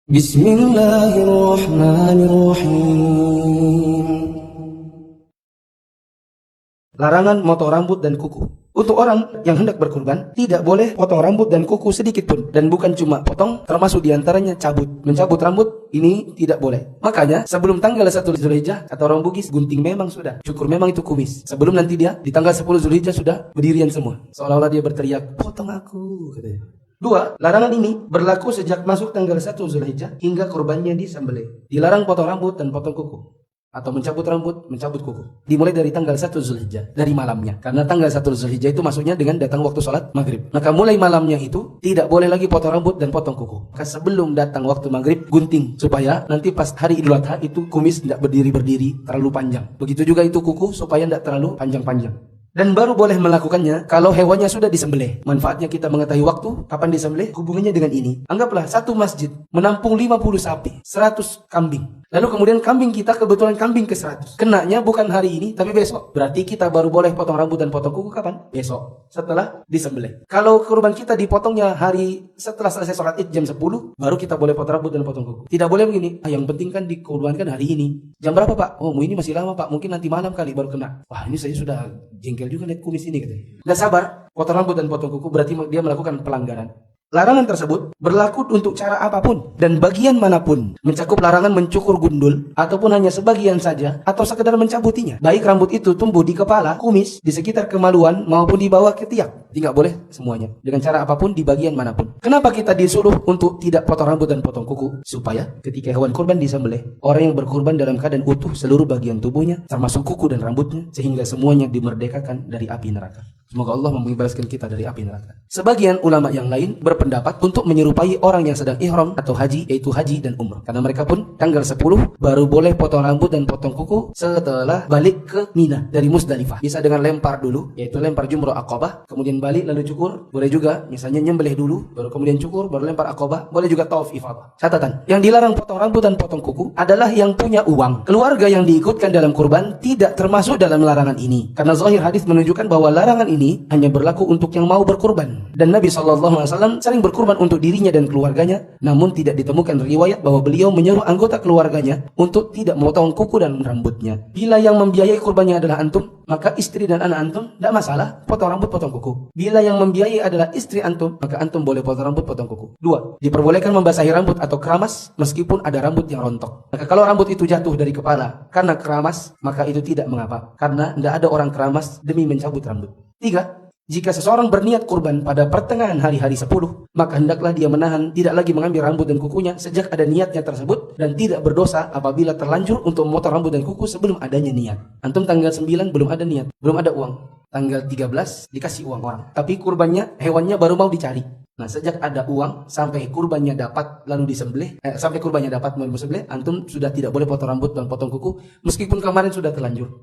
Bismillahirrahmanirrahim. Larangan motong rambut dan kuku. Untuk orang yang hendak berkurban, tidak boleh potong rambut dan kuku sedikit pun. Dan bukan cuma potong, termasuk diantaranya cabut. Mencabut rambut, ini tidak boleh. Makanya, sebelum tanggal 1 Zulhijjah, kata orang Bugis, gunting memang sudah. Cukur memang itu kumis. Sebelum nanti dia, di tanggal 10 Zulhijjah sudah berdirian semua. Seolah-olah dia berteriak, potong aku, katanya. 2. Larangan ini berlaku sejak masuk tanggal 1 Zulhijjah hingga kurbannya disembelih. Dilarang potong rambut dan potong kuku. Atau mencabut rambut, mencabut kuku. Dimulai dari tanggal 1 Zulhijjah, dari malamnya. Karena tanggal 1 Zulhijjah itu masuknya dengan datang waktu sholat maghrib. Maka mulai malamnya itu, tidak boleh lagi potong rambut dan potong kuku. Maka sebelum datang waktu maghrib, gunting. Supaya nanti pas hari Idul Adha itu kumis tidak berdiri-berdiri terlalu panjang. Begitu juga itu kuku supaya tidak terlalu panjang-panjang. Dan baru boleh melakukannya kalau hewannya sudah disembelih. Manfaatnya kita mengetahui waktu kapan disembelih, hubungannya dengan ini. Anggaplah satu masjid menampung 50 sapi, 100 kambing. Lalu kemudian kambing kita kebetulan kambing ke 100. Kenanya bukan hari ini tapi besok. Berarti kita baru boleh potong rambut dan potong kuku kapan? Besok, setelah disembelih. Kalau kurban kita dipotongnya hari setelah selesai sholat Id jam 10, baru kita boleh potong rambut dan potong kuku. Tidak boleh begini. Yang penting kan dikurbankan hari ini. Jam berapa, Pak? Oh, ini masih lama, Pak. Mungkin nanti malam kali baru kena. Wah, ini saya sudah jengkel juga lihat kumis ini katanya. Nggak sabar, potong rambut dan potong kuku berarti dia melakukan pelanggaran. Larangan tersebut berlaku untuk cara apapun dan bagian manapun, mencakup larangan mencukur gundul ataupun hanya sebagian saja atau sekedar mencabutinya. Baik rambut itu tumbuh di kepala, kumis, di sekitar kemaluan maupun di bawah ketiak. Tidak boleh semuanya dengan cara apapun di bagian manapun. Kenapa kita disuruh untuk tidak potong rambut dan potong kuku? Supaya ketika hewan kurban disembelih, orang yang berkurban dalam keadaan utuh seluruh bagian tubuhnya termasuk kuku dan rambutnya sehingga semuanya dimerdekakan dari api neraka. Semoga Allah membebaskan kita dari api neraka. Sebagian ulama yang lain berpendapat untuk menyerupai orang yang sedang ihram atau haji, yaitu haji dan umrah. Karena mereka pun tanggal 10 baru boleh potong rambut dan potong kuku setelah balik ke Mina dari Musdalifah. Bisa dengan lempar dulu, yaitu lempar jumrah Aqabah, kemudian balik lalu cukur. Boleh juga misalnya nyembelih dulu, baru kemudian cukur, baru lempar Aqabah. Boleh juga tawaf ifadah. Catatan, yang dilarang potong rambut dan potong kuku adalah yang punya uang. Keluarga yang diikutkan dalam kurban tidak termasuk dalam larangan ini. Karena zahir hadis menunjukkan bahwa larangan ini hanya berlaku untuk yang mau berkurban. Dan Nabi SAW sering berkurban untuk dirinya dan keluarganya, namun tidak ditemukan riwayat bahwa beliau menyuruh anggota keluarganya untuk tidak memotong kuku dan rambutnya. Bila yang membiayai kurbannya adalah antum, maka istri dan anak antum tidak masalah potong rambut potong kuku. Bila yang membiayai adalah istri antum, maka antum boleh potong rambut potong kuku. 2. Diperbolehkan membasahi rambut atau keramas meskipun ada rambut yang rontok. Maka kalau rambut itu jatuh dari kepala karena keramas, maka itu tidak mengapa, karena tidak ada orang keramas demi mencabut rambut. 3. Jika seseorang berniat kurban pada pertengahan hari-hari 10, maka hendaklah dia menahan tidak lagi mengambil rambut dan kukunya sejak ada niatnya tersebut dan tidak berdosa apabila terlanjur untuk memotong rambut dan kuku sebelum adanya niat. Antum tanggal 9 belum ada niat, belum ada uang. Tanggal 13 dikasih uang orang, tapi kurbannya, hewannya baru mau dicari. Nah, sejak ada uang sampai kurbannya dapat lalu disembelih, sampai kurbannya dapat mau disembelih, antum sudah tidak boleh potong rambut dan potong kuku meskipun kemarin sudah terlanjur.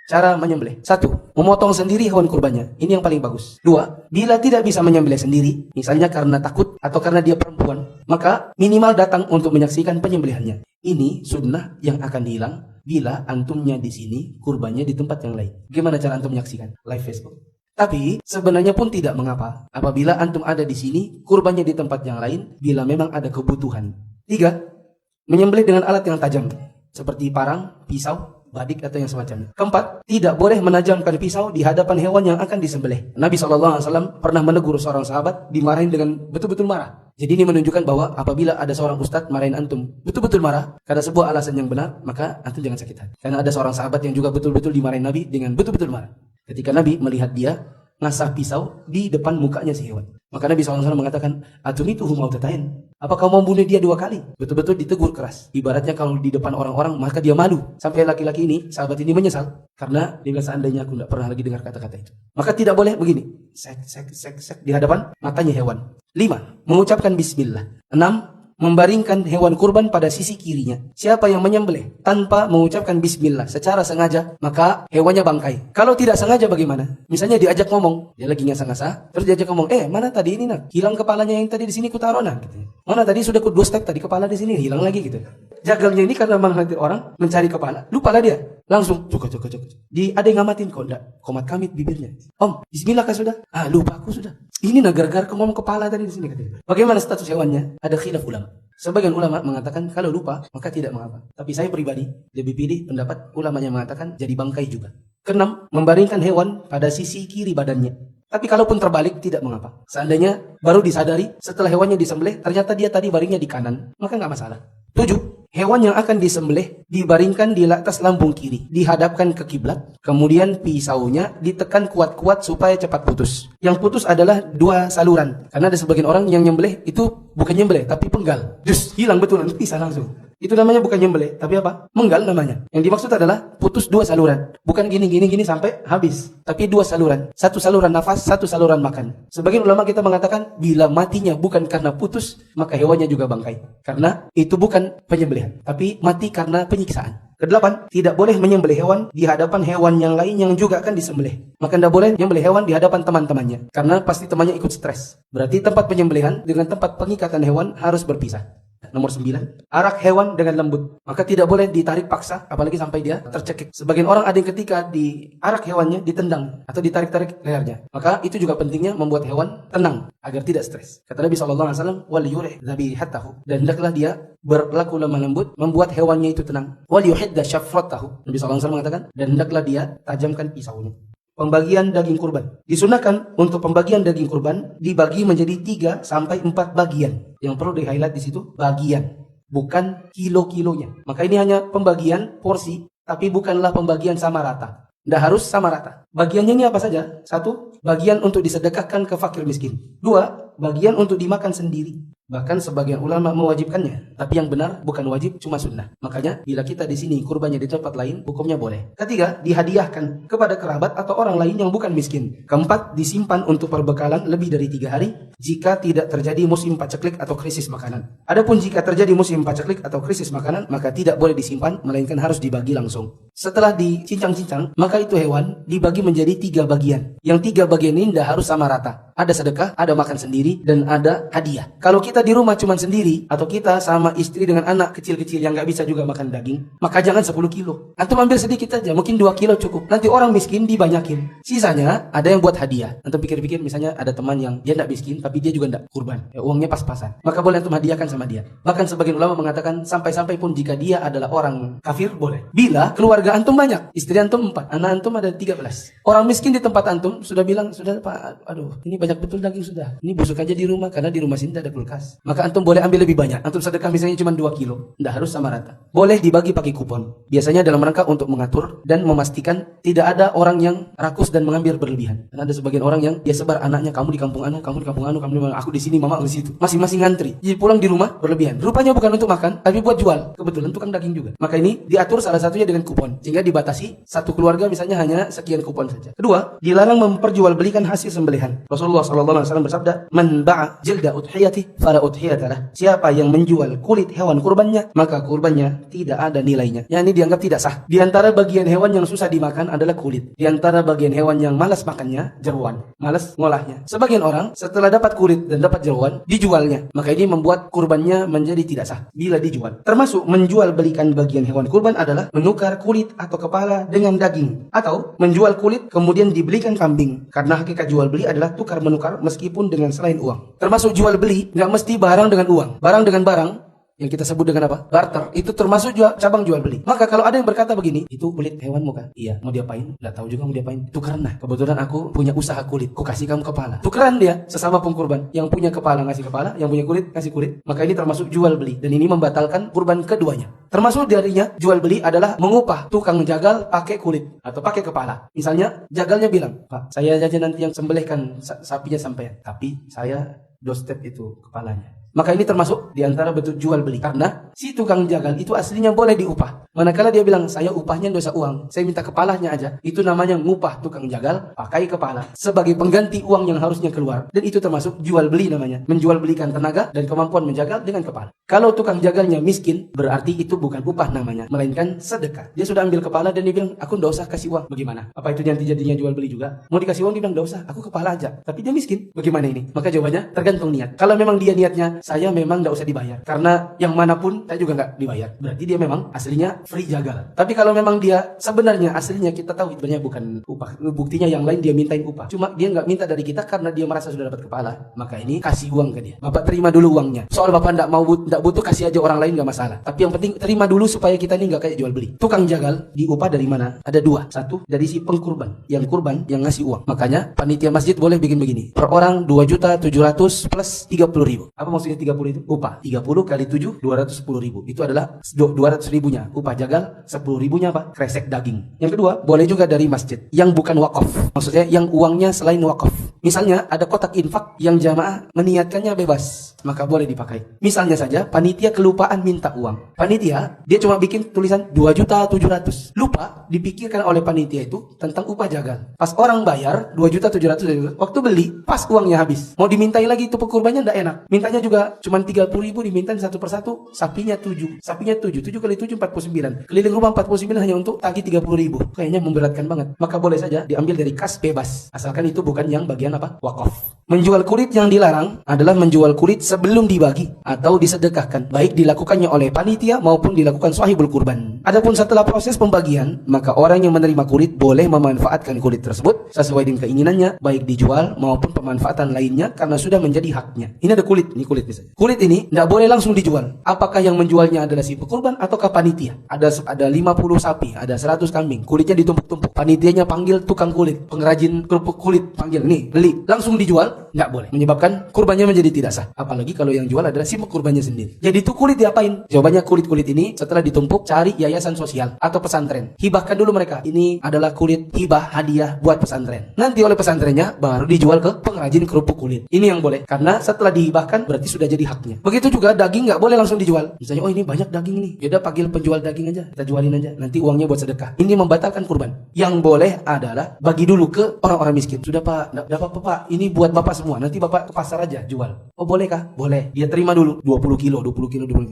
Cara menyembelih. 1. Memotong sendiri hewan kurbannya. Ini yang paling bagus. 2. Bila tidak bisa menyembelih sendiri, misalnya karena takut atau karena dia perempuan, maka minimal datang untuk menyaksikan penyembelihannya. Ini sunnah yang akan hilang bila antumnya di sini, kurbannya di tempat yang lain. Gimana cara antum menyaksikan? Live Facebook. Tapi sebenarnya pun tidak mengapa apabila antum ada di sini, kurbannya di tempat yang lain bila memang ada kebutuhan. 3. Menyembelih dengan alat yang tajam seperti parang, pisau, badik atau yang semacamnya. 4. Tidak boleh menajamkan pisau di hadapan hewan yang akan disembelih. Nabi SAW pernah menegur seorang sahabat, dimarahin dengan betul-betul marah. Jadi ini menunjukkan bahwa apabila ada seorang ustadz marahin antum betul-betul marah karena sebuah alasan yang benar, maka antum jangan sakit hati. Karena ada seorang sahabat yang juga betul-betul dimarahin Nabi dengan betul-betul marah. Ketika Nabi melihat dia ngasah pisau di depan mukanya si hewan, maka Nabi SAW mengatakan, "Atumituhu mautatain." Apa kau mau bunuh dia 2 kali? Betul-betul ditegur keras. Ibaratnya kalau di depan orang-orang maka dia malu. Sampai laki-laki ini, sahabat ini menyesal karena dia bilang seandainya aku tidak pernah lagi dengar kata-kata itu. Maka tidak boleh begini, sek di hadapan matanya hewan. 5. Mengucapkan bismillah. 6. Membaringkan hewan kurban pada sisi kirinya. Siapa yang menyembelih tanpa mengucapkan bismillah secara sengaja, maka hewannya bangkai. Kalau tidak sengaja bagaimana? Misalnya diajak ngomong, dia lagi ngasah-ngasah, terus diajak ngomong, mana tadi ini nak? Hilang kepalanya yang tadi di sini kutaruh nak. Gitu. Mana tadi sudah ku 2 step tadi kepala di sini hilang lagi gitu. Jagalnya ini karena menghadir orang mencari kepala, lupa lah dia. Langsung cuk. Ada yang ngamatin kok enggak? Komat kamit bibirnya. Om, bismillah kah sudah? Lupa aku sudah. Ini gara-gara ngomong kepala tadi di sini katanya. Bagaimana status hewannya? Ada khilaf ulama. Sebagian ulama mengatakan kalau lupa maka tidak mengapa. Tapi saya pribadi lebih pilih pendapat ulama yang mengatakan jadi bangkai juga. Keenam, membaringkan hewan pada sisi kiri badannya. Tapi kalaupun terbalik tidak mengapa. Seandainya baru disadari setelah hewannya disembelih ternyata dia tadi baringnya di kanan, maka nggak masalah. 7. Hewan yang akan disembelih dibaringkan di atas lambung kiri, dihadapkan ke kiblat, kemudian pisaunya ditekan kuat-kuat supaya cepat putus. Yang putus adalah 2 saluran. Karena ada sebagian orang yang nyembelih itu bukan nyembelih tapi penggal. Just hilang betul, pisah langsung. Itu namanya bukan nyembelih, tapi apa? Menggal namanya. Yang dimaksud adalah putus 2 saluran. Bukan gini sampai habis. Tapi 2 saluran. 1 saluran nafas, 1 saluran makan. Sebagian ulama kita mengatakan, bila matinya bukan karena putus, maka hewannya juga bangkai. Karena itu bukan penyembelihan, tapi mati karena penyiksaan. Kedelapan, tidak boleh menyembelih hewan di hadapan hewan yang lain yang juga akan disembelih. Maka tidak boleh menyembelih hewan di hadapan teman-temannya. Karena pasti temannya ikut stres. Berarti tempat penyembelihan dengan tempat pengikatan hewan harus berpisah. Nomor 9, arak hewan dengan lembut. Maka tidak boleh ditarik paksa, apalagi sampai dia tercekik. Sebagian orang ada yang ketika diarak hewannya ditendang atau ditarik-tarik lehernya. Maka itu juga pentingnya membuat hewan tenang agar tidak stres. Kata Nabi SAW, wal yurih dzabihatahu, dan hendaklah dia berlaku lemah lembut membuat hewannya itu tenang. Wal yuhidda syafratahu, Nabi SAW mengatakan, dan hendaklah dia tajamkan pisaunya. Pembagian daging kurban. Disunahkan untuk pembagian daging kurban dibagi menjadi 3 sampai 4 bagian. Yang perlu di-highlight di situ bagian, bukan kilo-kilonya. Maka ini hanya pembagian porsi, tapi bukanlah pembagian sama rata. Tidak harus sama rata. Bagiannya ini apa saja? 1, bagian untuk disedekahkan ke fakir miskin. 2, bagian untuk dimakan sendiri. Bahkan sebagian ulama mewajibkannya, tapi yang benar bukan wajib, cuma sunnah. Makanya bila kita di sini kurbannya di tempat lain, hukumnya boleh. Ketiga, dihadiahkan kepada kerabat atau orang lain yang bukan miskin. Keempat, disimpan untuk perbekalan lebih dari 3 hari jika tidak terjadi musim paceklik atau krisis makanan. Adapun jika terjadi musim paceklik atau krisis makanan, maka tidak boleh disimpan, melainkan harus dibagi langsung. Setelah dicincang-cincang, maka itu hewan dibagi menjadi 3 bagian. Yang 3 bagian ini tidak harus sama rata. Ada sedekah, ada makan sendiri, dan ada hadiah. Kalau kita di rumah cuma sendiri, atau kita sama istri dengan anak kecil-kecil yang nggak bisa juga makan daging, maka jangan 10 kilo. Antum ambil sedikit aja, mungkin 2 kilo cukup. Nanti orang miskin dibanyakin. Sisanya ada yang buat hadiah. Antum pikir-pikir misalnya ada teman yang dia nggak miskin, tapi dia juga nggak kurban. Ya, uangnya pas-pasan. Maka boleh antum hadiahkan sama dia. Bahkan sebagian ulama mengatakan sampai-sampai pun jika dia adalah orang kafir, boleh. Bila keluarga antum banyak, istri antum 4, anak antum ada 13. Orang miskin di tempat antum sudah bilang, sudah Pak, aduh, ini banyak betul daging sudah. Ini busuk aja di rumah karena di rumah sini tidak ada kulkas. Maka antum boleh ambil lebih banyak. Antum sedekah misalnya cuma 2 kilo. Tidak harus sama rata. Boleh dibagi pakai kupon. Biasanya dalam rangka untuk mengatur dan memastikan tidak ada orang yang rakus dan mengambil berlebihan. Karena ada sebagian orang yang dia sebar anaknya, kamu di kampung anu, kamu di kampung anu, kamu di mana, aku di sini, mama di situ. Masing-masing ngantri. Jadi pulang di rumah berlebihan. Rupanya bukan untuk makan, tapi buat jual. Kebetulan tukang daging juga. Maka ini diatur salah satunya dengan kupon. Sehingga dibatasi satu keluarga misalnya hanya sekian kupon saja. Kedua, dilarang memperjualbelikan hasil sembelihan. Rasulullah SAW bersabda, "Man ba'a jilda udhiyati fala udhiyatalah." Siapa yang menjual kulit hewan kurbannya, maka kurbannya tidak ada nilainya. Yang ini dianggap tidak sah. Di antara bagian hewan yang susah dimakan adalah kulit. Di antara bagian hewan yang malas makannya, jeruan. Malas ngolahnya. Sebagian orang setelah dapat kulit dan dapat jeruan, dijualnya. Maka ini membuat kurbannya menjadi tidak sah bila dijual. Termasuk menjual belikan bagian hewan kurban adalah menukar kulit atau kepala dengan daging, atau menjual kulit kemudian dibelikan kambing. Karena hakikat jual beli adalah tukar menukar meskipun dengan selain uang. Termasuk jual beli nggak mesti barang dengan uang, barang dengan barang yang kita sebut dengan apa? Barter. Itu termasuk cabang jual beli. Maka kalau ada yang berkata begini, itu kulit hewan bukan? Iya. Mau diapain? Nggak tahu juga mau diapain. Itu karena kebetulan aku punya usaha kulit, aku kasih kamu kepala. Tukeran dia sesama pengkurban. Yang punya kepala ngasih kepala, yang punya kulit ngasih kulit. Maka ini termasuk jual beli, dan ini membatalkan kurban keduanya. Termasuk darinya jual beli adalah mengupah tukang jagal pakai kulit atau pakai kepala. Misalnya jagalnya bilang, "Pak, saya aja nanti yang sembelihkan sapinya sampean, tapi saya doorstep itu kepalanya." Maka ini termasuk diantara bentuk jual beli. Karena si tukang jagal itu aslinya boleh diupah. Manakala dia bilang, saya upahnya dosa uang, saya minta kepalanya aja. Itu namanya ngupah tukang jagal pakai kepala. Sebagai pengganti uang yang harusnya keluar. Dan itu termasuk jual beli namanya. Menjual belikan tenaga dan kemampuan menjagal dengan kepala. Kalau tukang jagalnya miskin, berarti itu bukan upah namanya, melainkan sedekah. Dia sudah ambil kepala dan dia bilang, aku nggak usah kasih uang. Bagaimana? Apa itu nanti jadinya jual beli juga? Mau dikasih uang, dia bilang, nggak usah, aku kepala aja. Tapi dia miskin. Bagaimana ini? Maka jawabannya tergantung niat. Kalau memang dia niatnya saya memang nggak usah dibayar. Karena yang manapun saya juga nggak dibayar. Berarti dia memang aslinya free jagal. Tapi kalau memang dia sebenarnya aslinya kita tahu sebenarnya bukan upah. Buktinya yang lain dia mintain upah. Cuma dia nggak minta dari kita karena dia merasa sudah dapat kepala. Maka ini kasih uang ke dia. Bapak terima dulu uangnya. Soal bapak nggak butuh kasih aja orang lain nggak masalah. Tapi yang penting terima dulu supaya kita ini nggak kayak jual beli. Tukang jagal diupah dari mana? Ada dua. Satu dari si pengkurban. Yang kurban yang ngasih uang. Makanya panitia masjid boleh bikin begini. Per orang 2.700.000 plus 30.000. Apa maksudnya 30 itu? Upah 30 kali 7 210.000. Itu adalah 200.000-nya upah jagal, 10.000-nya apa? Kresek daging. Yang kedua, boleh juga dari masjid yang bukan wakaf. Maksudnya yang uangnya selain wakaf. Misalnya ada kotak infak yang jamaah meniatkannya bebas, maka boleh dipakai. Misalnya saja panitia kelupaan minta uang. Panitia dia cuma bikin tulisan 2.700.000. Lupa dipikirkan oleh panitia itu tentang upah jagal. Pas orang bayar 2.700.000, waktu beli pas uangnya habis. Mau dimintai lagi itu pekurbannya enggak enak. Mintanya juga cuma 30.000 dimintain satu persatu, sapinya 7. Sapinya 7 kali 7 49. Keliling rumah 49 hanya untuk tagih 30.000. Kayaknya memberatkan banget. Maka boleh saja diambil dari kas bebas. Asalkan itu bukan yang bagian apa? Wakaf. Menjual kulit yang dilarang adalah menjual kulit sebelum dibagi atau disedekahkan, baik dilakukannya oleh panitia maupun dilakukan sahibul kurban. Adapun setelah proses pembagian, maka orang yang menerima kulit boleh memanfaatkan kulit tersebut sesuai dengan keinginannya, baik dijual maupun pemanfaatan lainnya karena sudah menjadi haknya. Ini ada kulit, ini kulit misalnya. Kulit ini tidak boleh langsung dijual. Apakah yang menjualnya adalah si pekurban ataukah panitia? Ada 50 sapi, ada 100 kambing, kulitnya ditumpuk-tumpuk. Panitianya panggil tukang kulit, pengrajin kerupuk kulit, panggil nih, beli, langsung dijual, nggak boleh. Menyebabkan kurbannya menjadi tidak sah. Apalagi kalau yang jual adalah si pekurbannya sendiri. Jadi itu kulit diapain? Jawabannya kulit-kulit ini setelah ditumpuk cari yayasan sosial atau pesantren. Hibahkan dulu mereka. Ini adalah kulit hibah hadiah buat pesantren. Nanti oleh pesantrennya baru dijual ke pengrajin kerupuk kulit. Ini yang boleh. Karena setelah dihibahkan berarti sudah jadi haknya. Begitu juga daging nggak boleh langsung dijual. Misalnya, oh ini banyak daging nih. Ya udah panggil penjual daging aja. Kita jualin aja. Nanti uangnya buat sedekah. Ini membatalkan kurban. Yang boleh adalah bagi dulu ke orang-orang miskin. Sudah Pak, enggak apa-apa Pak. Ini buat Bapak semua. Nanti Bapak ke pasar aja jual. Oh bolehkah? Boleh. Dia terima dulu 20 kilo.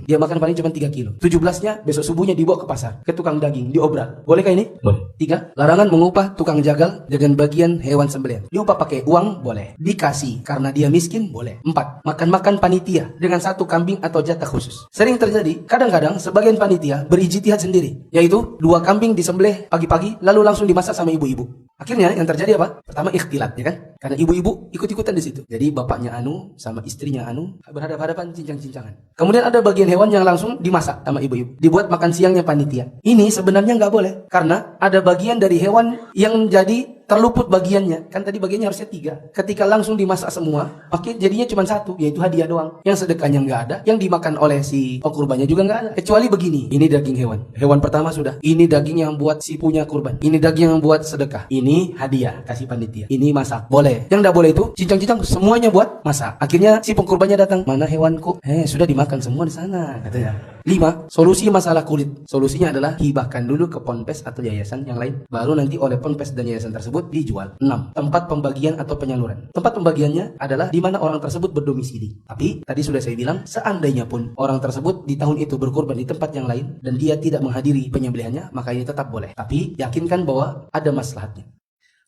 Dia makan paling cuma 3 kilo. 17-nya besok subuhnya dibawa ke pasar. Ke tukang daging, diobral. Bolehkah ini? Boleh. 3. Larangan mengupah tukang jagal dengan bagian hewan sembelihan. Diupah pakai uang? Boleh. Dikasih karena dia miskin? Boleh. 4. Makan-makan panitia dengan satu kambing atau jatah khusus. Sering terjadi, kadang-kadang sebagian panitia berijtihad sendiri. Yaitu 2 kambing disembelih pagi-pagi lalu langsung dimasak sama ibu-ibu. Akhirnya yang terjadi apa? Pertama ikhtilat, ya kan? Karena ibu-ibu ikut-ikutan di situ. Jadi bapaknya anu sama istrinya anu berhadapan-hadapan cincang-cincangan. Kemudian ada bagian hewan yang langsung dimasak sama ibu-ibu. Dibuat makan siangnya panitia. Ini sebenarnya nggak boleh karena ada bagian dari hewan yang jadi terluput bagiannya. Kan tadi bagiannya harusnya 3. Ketika langsung dimasak semua, oke, jadinya cuma 1, yaitu hadiah doang. Yang sedekahnya nggak ada, yang dimakan oleh si pengkurbannya juga nggak ada. Kecuali begini, ini daging hewan. Hewan pertama sudah. Ini daging yang buat si punya kurban. Ini daging yang buat sedekah. Ini hadiah, kasih panitia. Ini masak, boleh. Yang nggak boleh itu cincang-cincang semuanya buat masak. Akhirnya si pengkurbannya datang, mana hewanku? Sudah dimakan semua di sana, katanya. 5. Solusi masalah kulit. Solusinya adalah hibahkan dulu ke ponpes atau yayasan yang lain. Baru nanti oleh ponpes dan yayasan tersebut dijual. 6. Tempat pembagian atau penyaluran. Tempat pembagiannya adalah di mana orang tersebut berdomisili. Tapi tadi sudah saya bilang, seandainya pun orang tersebut di tahun itu berkurban di tempat yang lain dan dia tidak menghadiri penyembelihannya, maka ini tetap boleh. Tapi yakinkan bahwa ada maslahatnya.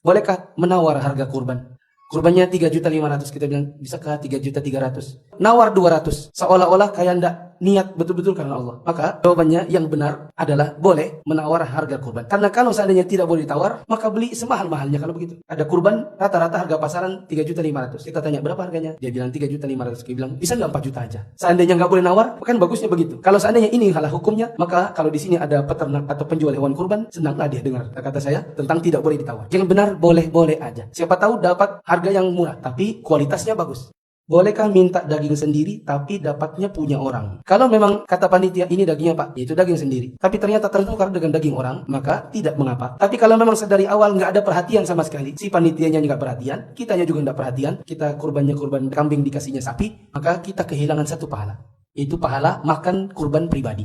Bolehkah menawar harga kurban? Kurbannya 3.500.000, kita bilang bisakah 3.300.000? Nawar 200, seolah-olah kayak ndak niat betul-betul karena Allah. Maka jawabannya yang benar adalah boleh menawar harga kurban. Karena kalau seandainya tidak boleh ditawar, maka beli semahal-mahalnya kalau begitu. Ada kurban rata-rata harga pasaran 3.500.000. Kita tanya berapa harganya? Dia bilang 3.500.000. Dia bilang bisa nggak 4 juta aja. Seandainya nggak boleh nawar, kan bagusnya begitu. Kalau seandainya ini halah hukumnya, maka kalau di sini ada peternak atau penjual hewan kurban, senanglah dia dengar kata saya tentang tidak boleh ditawar. Yang benar boleh-boleh aja. Siapa tahu dapat harga yang murah, tapi kualitasnya bagus. Bolehkah minta daging sendiri tapi dapatnya punya orang? Kalau memang kata panitia ini dagingnya Pak, yaitu daging sendiri, tapi ternyata tertukar dengan daging orang, maka tidak mengapa. Tapi kalau memang dari awal nggak ada perhatian sama sekali, si panitianya nggak perhatian, kitanya juga nggak perhatian, kita kurbannya kurban kambing dikasihnya sapi, maka kita kehilangan satu pahala, yaitu pahala makan kurban pribadi.